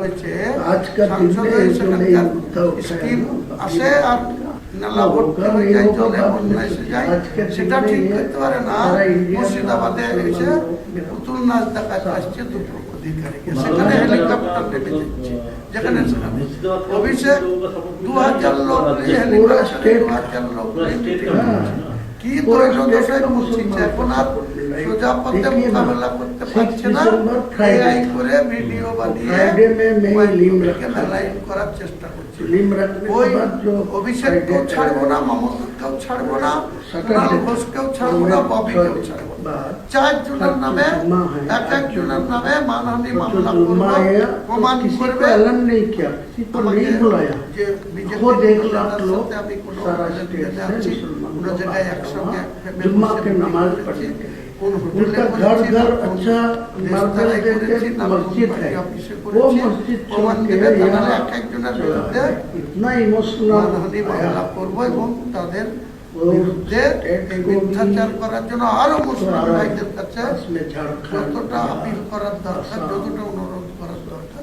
হয়েছে আজকাল সংসদে সেখানকার স্কিম আসে আর নালা ভর্তি হয়ে যায়, জলে বন্যা এসে যায়, সেটা ঠিক করতে পারে না। মুর্শিদাবাদে এসে পুতুল নাচ দেখাতে আসছে দুটো অধিকারীকে, সেখানে হেলিকপ্টার নেমে যাচ্ছে, যেখানে সেখানে অভিষেক 2000 লোক হেলিকপ্টারে 2000 লোক কি দৈর্ঘ্য মুছিছে, এখন আর সোজা পথে মোকাবেলা করতে পারছে না। এআই করে ভিডিও বানিয়ে মেলাইন করার চেষ্টা করছে। ওই অভিষেককেও ছাড়বো না, মমতাকেও ছাড়বো না, কুণাল ঘোষকেও ছাড়বো না, ববিকেও ছাড়বো না। 4 জনের নামে এক একজনের নামে মানহানি মামলা করবো, প্রমাণ করবে যে বিজেপি আমি কোনো আছি, কোনো জায়গায় একসঙ্গে उनका घर घर अच्छा मार्बल देके मस्जिद है, वो मस्जिद छोड़ के यहाँ इतना इमोशनल করবো এবং তাদের বিরুদ্ধে মিথ্যাচার করার জন্য আরো মুসলিম ভাইদের কাছে যতটা আপিল করার দরকার, যতটা অনুরোধ করার দরকার।